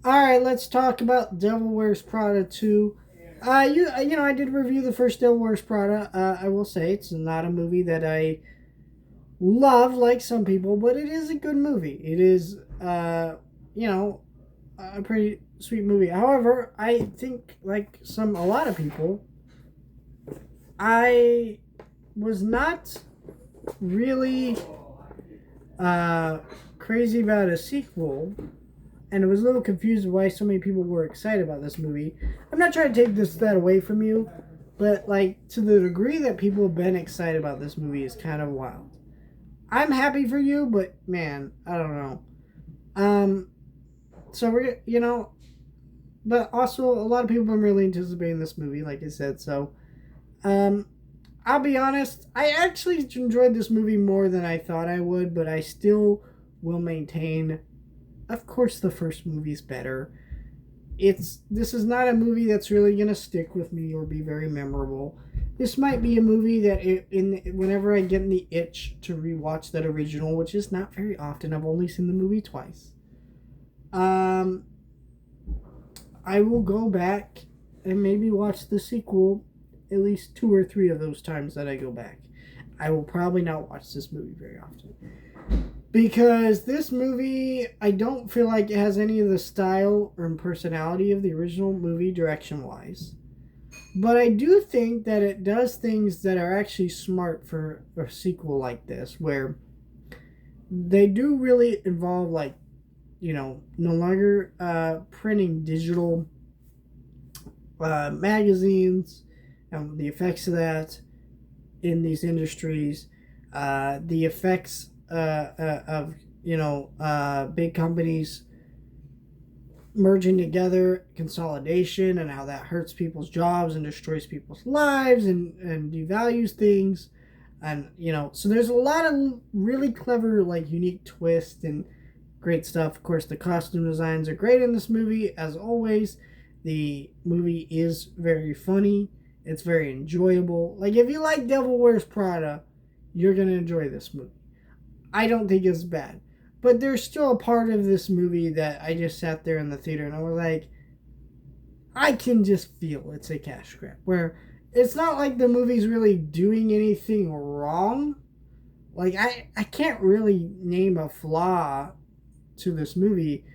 All right, let's talk about Devil Wears Prada 2. I did review the first Devil Wears Prada. I will say it's not a movie that I love like some people, but it is a good movie. It is, you know, a pretty sweet movie. However, I think like a lot of people, I was not really uh, crazy about a sequel, and I was a little confused why so many people were excited about this movie. I'm not trying to take that away from you, but like to the degree that people have been excited about this movie is kind of wild. I'm happy for you, but man, I don't know. Um, so but also a lot of people have been really anticipating this movie, like I said. So, um, I'll be honest, I actually enjoyed this movie more than I thought I would, but I still will maintain. Of course, the first movie's better. This is not a movie that's really gonna stick with me or be very memorable. This might be a movie that whenever I get in the itch to rewatch that original, which is not very often. I've only seen the movie twice. Um, I will go back and maybe watch the sequel at least two or three of those times that I go back. I will probably not watch this movie very often. Because this movie, I don't feel like it has any of the style or personality of the original movie direction wise. But I do think that it does things that are actually smart for a sequel like this, where they do really involve, like, no longer printing digital magazines and the effects of that in these industries, the effects of big companies merging together, consolidation, and how that hurts people's jobs and destroys people's lives and devalues things. And so there's a lot of really clever, like, unique twists and great stuff. Of course, the costume designs are great in this movie, as always. The movie is very funny. It's very enjoyable. Like, if you like Devil Wears Prada, you're gonna enjoy this movie. I don't think it's bad. But there's still a part of this movie that I just sat there in the theater and I was like, I can just feel it's a cash grab. Where it's not like the movie's really doing anything wrong. Like, I can't really name a flaw to this movie,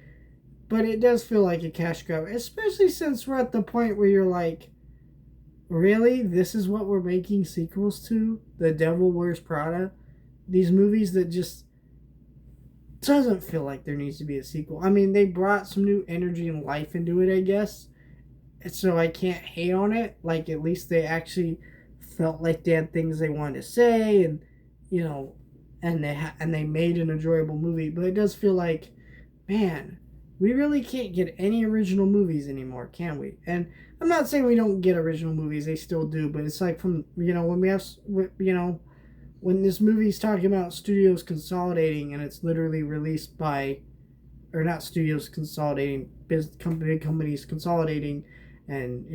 but it does feel like a cash grab, especially since we're at the point where you're like, really? This is what we're making sequels to? The Devil Wears Prada? These movies that just doesn't feel like there needs to be a sequel. I mean, they brought some new energy and life into it, I guess. So I can't hate on it. Like, at least they actually felt like they had things they wanted to say, and you know, and they made an enjoyable movie. But it does feel like, man, we really can't get any original movies anymore, can we? And I'm not saying we don't get original movies; they still do. But it's like from when we have when this movie's talking about studios consolidating, and it's literally released by, or not studios consolidating, big companies consolidating, and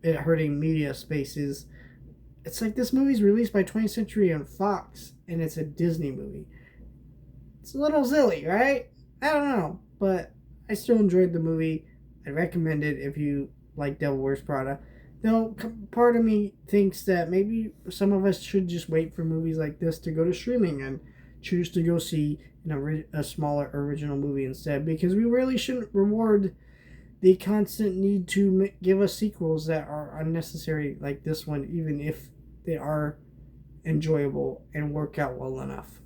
it hurting media spaces. It's like this movie's released by 20th Century and Fox, and it's a Disney movie. It's a little silly, right? I don't know, but I still enjoyed the movie. I recommend it if you like Devil Wears Prada. Though part of me thinks that maybe some of us should just wait for movies like this to go to streaming and choose to go see a smaller original movie instead, because we really shouldn't reward the constant need to give us sequels that are unnecessary like this one, even if they are enjoyable and work out well enough.